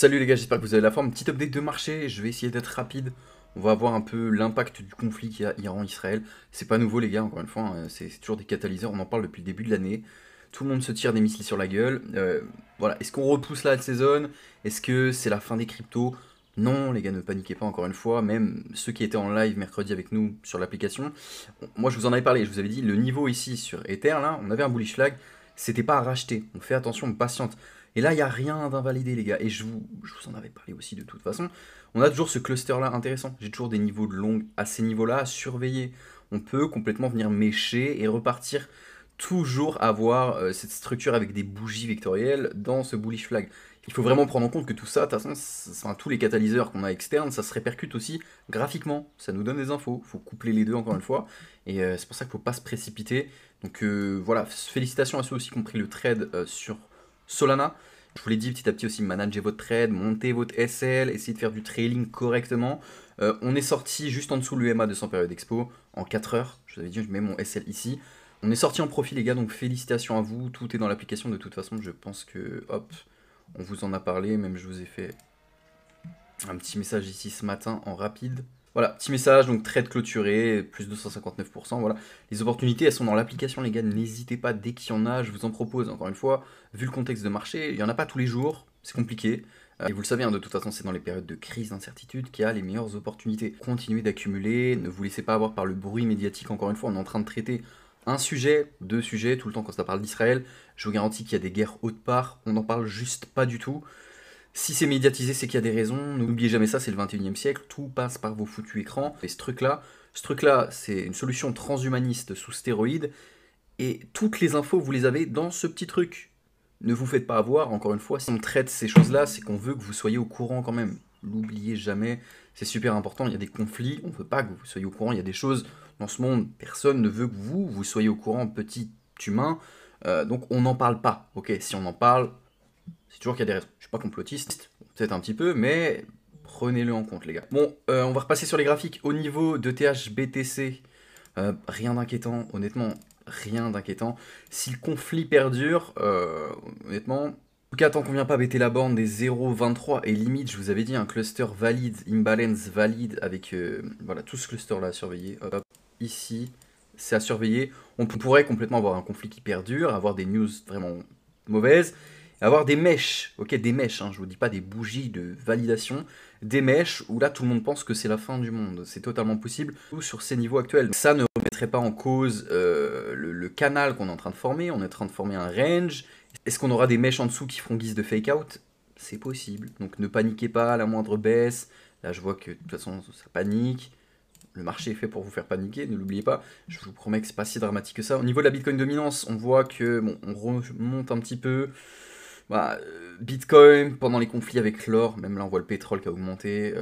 Salut les gars, j'espère que vous avez la forme. Petite update de marché, je vais essayer d'être rapide. On va voir un peu l'impact du conflit qu'il y a Iran-Israël. C'est pas nouveau les gars, encore une fois, hein, c'est toujours des catalyseurs, on en parle depuis le début de l'année. Tout le monde se tire des missiles sur la gueule. Voilà, est-ce qu'on repousse la saison? Est-ce que c'est la fin des cryptos? Non les gars, ne paniquez pas encore une fois, même ceux qui étaient en live mercredi avec nous sur l'application. Moi je vous en avais parlé, je vous avais dit, le niveau ici sur Ether, là, on avait un bullish flag, c'était pas à racheter. On fait attention, on patiente. Et là, il n'y a rien d'invalidé, les gars. Et je vous en avais parlé aussi de toute façon. On a toujours ce cluster-là intéressant. J'ai toujours des niveaux de long à ces niveaux-là à surveiller. On peut complètement venir mécher et repartir. Toujours avoir cette structure avec des bougies vectorielles dans ce bullish flag. Il faut vraiment prendre en compte que tout ça, de toute façon, tous les catalyseurs qu'on a externes, ça se répercute aussi graphiquement. Ça nous donne des infos. Il faut coupler les deux encore une fois. Et c'est pour ça qu'il ne faut pas se précipiter. Donc voilà, félicitations à ceux aussi qui ont pris le trade sur Solana. Je vous l'ai dit petit à petit aussi, manager votre trade, monter votre SL, essayer de faire du trailing correctement. On est sorti juste en dessous de l'UMA 200 période expo en 4 heures. Je vous avais dit, je mets mon SL ici. On est sorti en profit les gars, donc félicitations à vous. Tout est dans l'application de toute façon. Je pense que, hop, on vous en a parlé. Même je vous ai fait un petit message ici ce matin en rapide. Voilà, petit message, donc trade clôturé, plus 259%, voilà. Les opportunités, elles sont dans l'application, les gars, n'hésitez pas, dès qu'il y en a, je vous en propose, encore une fois, vu le contexte de marché, il n'y en a pas tous les jours, c'est compliqué. Et vous le savez, hein, de toute façon, c'est dans les périodes de crise, d'incertitude qu'il y a les meilleures opportunités. Continuez d'accumuler, ne vous laissez pas avoir par le bruit médiatique, encore une fois, on est en train de traiter un sujet, deux sujets, tout le temps quand ça parle d'Israël. Je vous garantis qu'il y a des guerres haute part, on n'en parle juste pas du tout. Si c'est médiatisé, c'est qu'il y a des raisons. N'oubliez jamais ça, c'est le 21e siècle. Tout passe par vos foutus écrans. Et ce truc-là, c'est une solution transhumaniste sous stéroïdes. Et toutes les infos, vous les avez dans ce petit truc. Ne vous faites pas avoir, encore une fois, si on traite ces choses-là, c'est qu'on veut que vous soyez au courant quand même. N'oubliez jamais, c'est super important, il y a des conflits, on ne veut pas que vous soyez au courant, il y a des choses dans ce monde, personne ne veut que vous soyez au courant, petit humain, donc on n'en parle pas, ok? Si on en parle, c'est toujours qu'il y a des raisons. Je suis pas complotiste, peut-être un petit peu, mais prenez-le en compte, les gars. Bon, on va repasser sur les graphiques. Au niveau de THBTC, rien d'inquiétant, honnêtement, rien d'inquiétant. Si le conflit perdure, honnêtement, en tout cas, tant qu'on vient pas bêter la borne des 0,23 et limite, je vous avais dit, un cluster valide, imbalance valide, avec voilà, tout ce cluster-là à surveiller. Hop, ici, c'est à surveiller. On pourrait complètement avoir un conflit qui perdure, avoir des news vraiment mauvaises, avoir des mèches, ok, des mèches, hein, je vous dis pas des bougies de validation, des mèches où là tout le monde pense que c'est la fin du monde, c'est totalement possible, ou sur ces niveaux actuels. Ça ne remettrait pas en cause le canal qu'on est en train de former, on est en train de former un range. Est-ce qu'on aura des mèches en dessous qui feront guise de fake out? C'est possible, donc ne paniquez pas à la moindre baisse. Là je vois que de toute façon ça panique. Le marché est fait pour vous faire paniquer, ne l'oubliez pas. Je vous promets que c'est pas si dramatique que ça. Au niveau de la Bitcoin dominance, on voit que bon, on remonte un petit peu. Bah, Bitcoin, pendant les conflits avec l'or, même là on voit le pétrole qui a augmenté,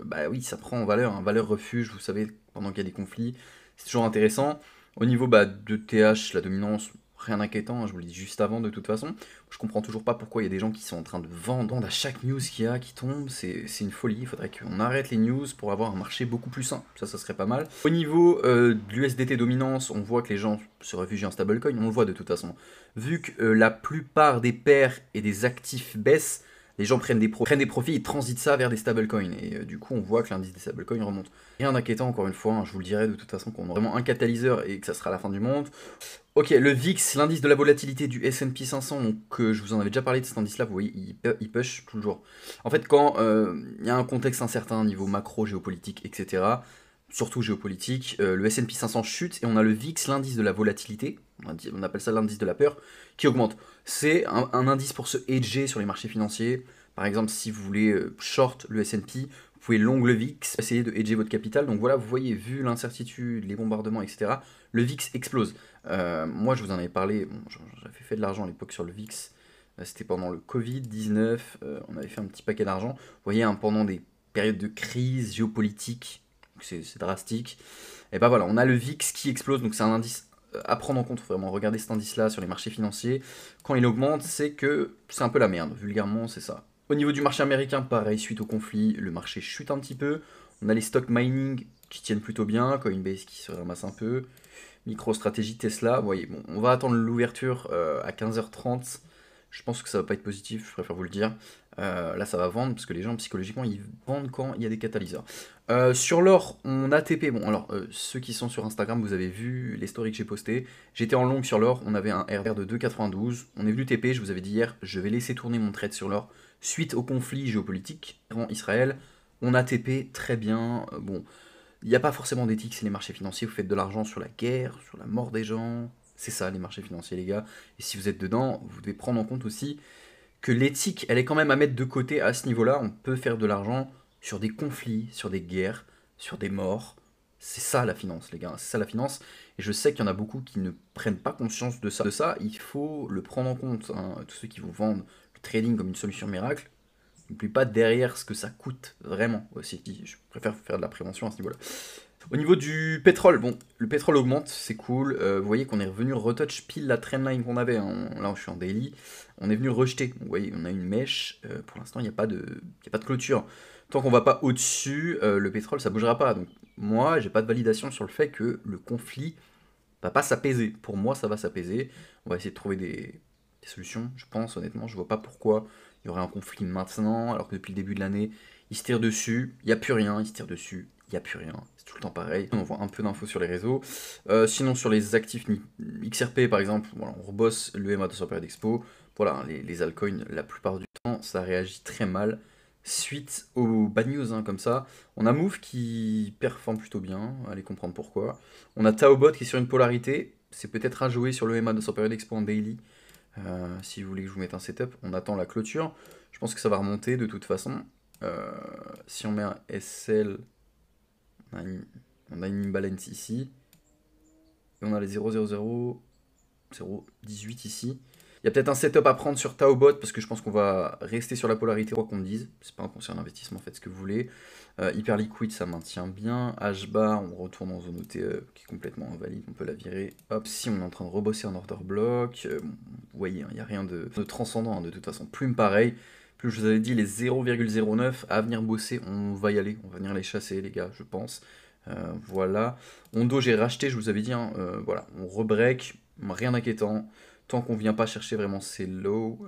bah oui, ça prend en valeur, un valeur refuge, vous savez, pendant qu'il y a des conflits, c'est toujours intéressant. Au niveau bah, de TH, la dominance, rien d'inquiétant, hein, je vous le dis juste avant de toute façon. Je comprends toujours pas pourquoi il y a des gens qui sont en train de vendre à chaque news qu'il y a, qui tombe, c'est une folie, il faudrait qu'on arrête les news pour avoir un marché beaucoup plus sain, ça serait pas mal. Au niveau de l'USDT dominance, on voit que les gens se réfugient en stablecoin, on le voit de toute façon. Vu que la plupart des paires et des actifs baissent, les gens prennent des profits et transitent ça vers des stablecoins. Et du coup, on voit que l'indice des stablecoins remonte. Rien d'inquiétant, encore une fois, hein, je vous le dirai de toute façon qu'on a vraiment un catalyseur et que ça sera la fin du monde. Ok, le VIX, l'indice de la volatilité du S&P 500, donc je vous en avais déjà parlé de cet indice-là, vous voyez, il push toujours. En fait, quand il y a un contexte incertain niveau macro, géopolitique, etc., surtout géopolitique, le S&P 500 chute et on a le VIX, l'indice de la volatilité, on appelle ça l'indice de la peur, qui augmente. C'est un indice pour se hedger sur les marchés financiers. Par exemple, si vous voulez short le S&P, vous pouvez long le VIX, essayer de hedger votre capital. Donc voilà, vous voyez, vu l'incertitude, les bombardements, etc., le VIX explose. Moi, je vous en avais parlé, bon, j'avais fait de l'argent à l'époque sur le VIX. C'était pendant le Covid-19, on avait fait un petit paquet d'argent. Vous voyez, hein, pendant des périodes de crise géopolitique, c'est drastique. Et ben voilà, on a le VIX qui explose, donc c'est un indice à prendre en compte, vraiment. Regardez cet indice-là sur les marchés financiers. Quand il augmente, c'est que c'est un peu la merde, vulgairement, c'est ça. Au niveau du marché américain, pareil, suite au conflit, le marché chute un petit peu. On a les stocks mining qui tiennent plutôt bien, Coinbase qui se ramasse un peu, MicroStrategy, Tesla, vous voyez, bon, on va attendre l'ouverture à 15h30. Je pense que ça va pas être positif, je préfère vous le dire. Là, ça va vendre parce que les gens, psychologiquement, ils vendent quand il y a des catalyseurs. Sur l'or, on a TP. Bon, alors, ceux qui sont sur Instagram, vous avez vu les stories que j'ai postées. J'étais en long sur l'or, on avait un RR de 2,92. On est venu TP, je vous avais dit hier, je vais laisser tourner mon trade sur l'or. Suite au conflit géopolitique en Israël, on a TP très bien. Bon, il n'y a pas forcément d'éthique, c'est les marchés financiers. Vous faites de l'argent sur la guerre, sur la mort des gens. C'est ça, les marchés financiers, les gars. Et si vous êtes dedans, vous devez prendre en compte aussi que l'éthique, elle est quand même à mettre de côté à ce niveau-là. On peut faire de l'argent sur des conflits, sur des guerres, sur des morts. C'est ça la finance, les gars. C'est ça la finance. Et je sais qu'il y en a beaucoup qui ne prennent pas conscience de ça. Il faut le prendre en compte, hein. Tous ceux qui vous vendent le trading comme une solution miracle, n'oubliez pas derrière ce que ça coûte vraiment aussi. Je préfère faire de la prévention à ce niveau-là. Au niveau du pétrole, bon, le pétrole augmente, c'est cool. Vous voyez qu'on est revenu retouch pile la trendline qu'on avait, hein. Là, je suis en daily. On est venu rejeter. Vous voyez, on a une mèche. Pour l'instant, il n'y a pas de clôture. Tant qu'on va pas au-dessus, le pétrole, ça bougera pas. Donc, moi, j'ai pas de validation sur le fait que le conflit va pas s'apaiser. Pour moi, ça va s'apaiser. On va essayer de trouver des solutions, je pense, honnêtement. Je vois pas pourquoi il y aurait un conflit maintenant, alors que depuis le début de l'année, ils se tirent dessus, il n'y a plus rien, ils se tirent dessus, il n'y a plus rien. C'est tout le temps pareil. On voit un peu d'infos sur les réseaux. Sinon, sur les actifs XRP, par exemple, voilà, on rebosse le MA 200 période expo. Voilà, les altcoins, la plupart du temps, ça réagit très mal suite aux bad news, hein, comme ça. On a Move qui performe plutôt bien, allez comprendre pourquoi. On a Taobot qui est sur une polarité, c'est peut-être à jouer sur le MA 200 période expo en daily. Si vous voulez que je vous mette un setup, on attend la clôture. Je pense que ça va remonter de toute façon. Si on met un SL, on a une imbalance ici. Et on a les 0,00, 0,18 ici. Il y a peut-être un setup à prendre sur Taobot parce que je pense qu'on va rester sur la polarité, quoi qu'on me dise. C'est pas un conseil d'investissement, faites ce que vous voulez. Hyper liquide, ça maintient bien. H-bar, on retourne en zone OTE qui est complètement invalide, on peut la virer. Hop, si on est en train de rebosser en order block, vous voyez, il n'y a rien de transcendant, hein, de toute façon. Plume pareil. Plus je vous avais dit, les 0,09 à venir bosser, on va y aller. On va venir les chasser, les gars, je pense. Voilà. Ondo, j'ai racheté, je vous avais dit, hein, voilà, on rebreak, rien d'inquiétant. Tant qu'on vient pas chercher vraiment ces lows.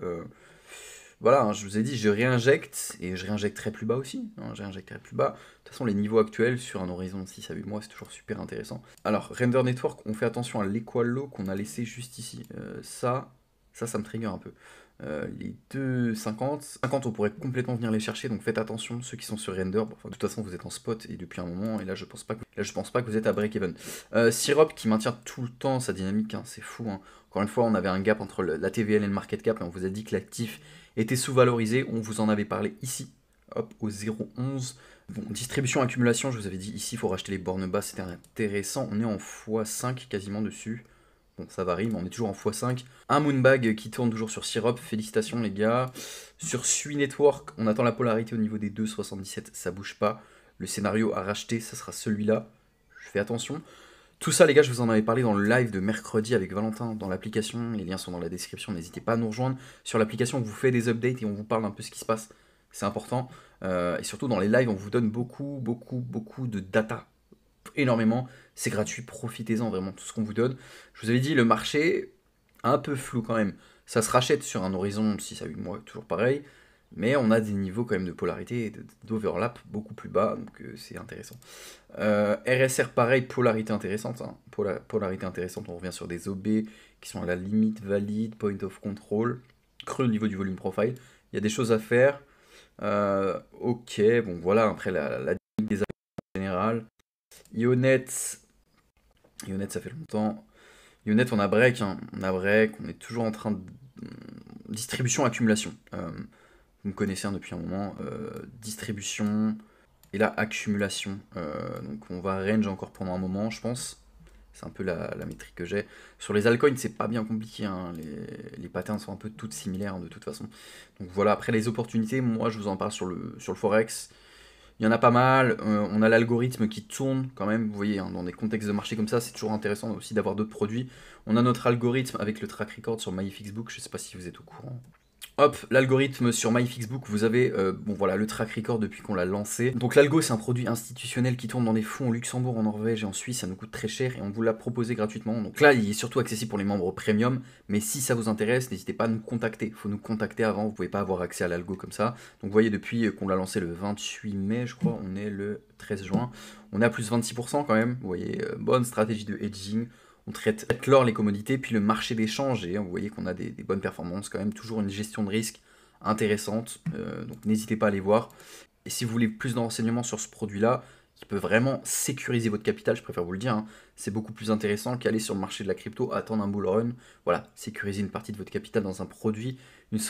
Voilà, hein, je vous ai dit, je réinjecte, et je réinjecterai plus bas aussi. Hein, je réinjecterai plus bas. De toute façon, les niveaux actuels sur un horizon de 6 à 8 mois, c'est toujours super intéressant. Alors, Render Network, on fait attention à l'equal low qu'on a laissé juste ici. Ça me trigger un peu. Les 2,50, 50 on pourrait complètement venir les chercher, donc faites attention ceux qui sont sur Render. Bon, enfin, de toute façon vous êtes en spot et depuis un moment, et là je pense pas que vous êtes à break-even. Syrup qui maintient tout le temps sa dynamique, hein, c'est fou, hein. Encore une fois, on avait un gap entre la TVL et le market cap et on vous a dit que l'actif était sous-valorisé, on vous en avait parlé ici, hop, au 0,11. Bon, distribution, accumulation, je vous avais dit ici, il faut racheter les bornes bas, c'était intéressant, on est en x5 quasiment dessus. Bon, ça varie, mais on est toujours en x5. Un Moonbag qui tourne toujours sur Syrup. Félicitations, les gars. Sur Sui Network, on attend la polarité au niveau des 2,77. Ça bouge pas. Le scénario à racheter, ça sera celui-là. Je fais attention. Tout ça, les gars, je vous en avais parlé dans le live de mercredi avec Valentin dans l'application. Les liens sont dans la description. N'hésitez pas à nous rejoindre. Sur l'application, on vous fait des updates et on vous parle un peu ce qui se passe. C'est important. Et surtout, dans les lives, on vous donne beaucoup de data. Énormément, c'est gratuit, profitez-en vraiment, tout ce qu'on vous donne. Je vous avais dit, le marché, un peu flou quand même. Ça se rachète sur un horizon 6 à 8 mois, toujours pareil, mais on a des niveaux quand même de polarité et d'overlap beaucoup plus bas, donc c'est intéressant. RSR pareil, polarité intéressante, hein. Polarité intéressante, on revient sur des OB qui sont à la limite valide, point of control, creux au niveau du volume profile, il y a des choses à faire. Ok, bon voilà, après la dynamique des actions en général. Ionet, ça fait longtemps. Ionet, on a break, hein. On a break, on est toujours en train de... Distribution, accumulation. Vous me connaissez, hein, depuis un moment. Distribution, et là, accumulation. Donc on va range encore pendant un moment, je pense. C'est un peu la métrique que j'ai. Sur les altcoins, c'est pas bien compliqué, hein. Les patterns sont un peu toutes similaires, hein, de toute façon. Donc voilà, après les opportunités, moi je vous en parle sur le Forex. Il y en a pas mal, on a l'algorithme qui tourne quand même, vous voyez, hein, dans des contextes de marché comme ça, c'est toujours intéressant aussi d'avoir d'autres produits. On a notre algorithme avec le track record sur MyFixBook, je ne sais pas si vous êtes au courant. Hop, l'algorithme sur MyFixBook, vous avez bon voilà le track record depuis qu'on l'a lancé. Donc l'algo c'est un produit institutionnel qui tourne dans des fonds au Luxembourg, en Norvège et en Suisse, ça nous coûte très cher et on vous l'a proposé gratuitement. Donc là il est surtout accessible pour les membres premium, mais si ça vous intéresse, n'hésitez pas à nous contacter. Il faut nous contacter avant, vous pouvez pas avoir accès à l'algo comme ça. Donc vous voyez depuis qu'on l'a lancé le 28 mai je crois, on est le 13 juin, on est à plus 26% quand même. Vous voyez, bonne stratégie de hedging. On traite l'or, les commodités, puis le marché d'échange, et vous voyez qu'on a des bonnes performances quand même, toujours une gestion de risque intéressante, donc n'hésitez pas à aller voir. Et si vous voulez plus de renseignements sur ce produit-là, qui peut vraiment sécuriser votre capital, je préfère vous le dire, hein, c'est beaucoup plus intéressant qu'aller sur le marché de la crypto, attendre un bull run, voilà, sécuriser une partie de votre capital dans un produit, une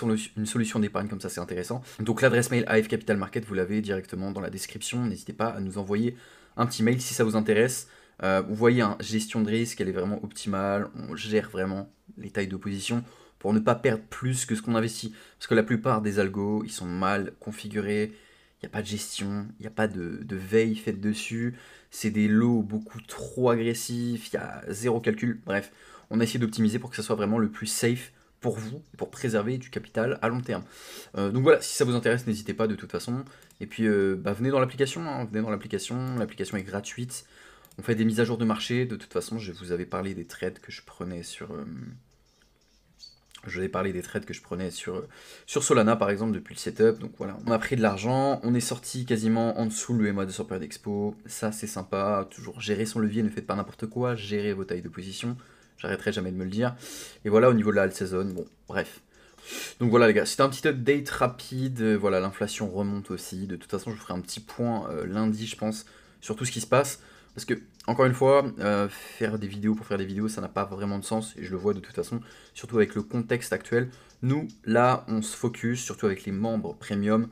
solution d'épargne comme ça, c'est intéressant. Donc l'adresse mail AF Capital Market, vous l'avez directement dans la description, n'hésitez pas à nous envoyer un petit mail si ça vous intéresse. Vous voyez, hein, gestion de risque, elle est vraiment optimale, on gère vraiment les tailles de position pour ne pas perdre plus que ce qu'on investit. Parce que la plupart des algos, ils sont mal configurés, il n'y a pas de gestion, il n'y a pas de veille faite dessus, c'est des lots beaucoup trop agressifs, il y a zéro calcul, bref, on a essayé d'optimiser pour que ça soit vraiment le plus safe pour vous, pour préserver du capital à long terme. Donc voilà, si ça vous intéresse, n'hésitez pas de toute façon. Et puis venez dans l'application, hein, venez dans l'application est gratuite. On fait des mises à jour de marché, de toute façon, je vous avais parlé des trades que je prenais sur... je vous avais parlé des trades que je prenais sur Solana, par exemple, depuis le setup. Donc voilà, on a pris de l'argent, on est sorti quasiment en dessous le MA 200 période expo. Ça, c'est sympa. Toujours gérer son levier, ne faites pas n'importe quoi. Gérez vos tailles de position. J'arrêterai jamais de me le dire. Et voilà, au niveau de la alt saison, bon, bref. Donc voilà les gars, c'était un petit update rapide, voilà l'inflation remonte aussi, de toute façon je vous ferai un petit point lundi je pense sur tout ce qui se passe, parce que encore une fois, faire des vidéos pour faire des vidéos ça n'a pas vraiment de sens, et je le vois de toute façon, surtout avec le contexte actuel. Nous là on se focus, surtout avec les membres premium,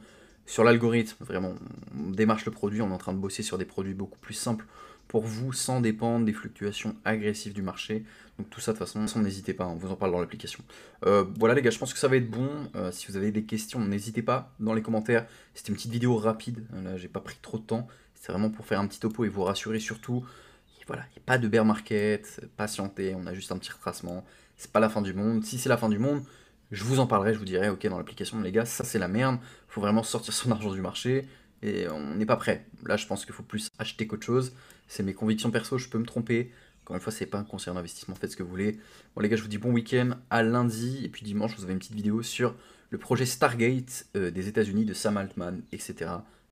sur l'algorithme, vraiment on démarche le produit, on est en train de bosser sur des produits beaucoup plus simples pour vous sans dépendre des fluctuations agressives du marché. Donc tout ça de toute façon n'hésitez pas, on vous en parle dans l'application. Voilà les gars, je pense que ça va être bon. Si vous avez des questions, n'hésitez pas dans les commentaires. C'était une petite vidéo rapide, là j'ai pas pris trop de temps. C'est vraiment pour faire un petit topo et vous rassurer surtout. Et voilà, il n'y a pas de bear market, patientez, on a juste un petit retracement. C'est pas la fin du monde. Si c'est la fin du monde, je vous en parlerai, je vous dirai, ok dans l'application les gars, ça c'est la merde. Faut vraiment sortir son argent du marché. Et on n'est pas prêt. Là je pense qu'il faut plus acheter qu'autre chose. C'est mes convictions perso, je peux me tromper. Encore une fois, c'est pas un conseil d'investissement, faites ce que vous voulez. Bon les gars, je vous dis bon week-end, à lundi, et puis dimanche, vous avez une petite vidéo sur le projet Stargate des États-Unis, de Sam Altman, etc.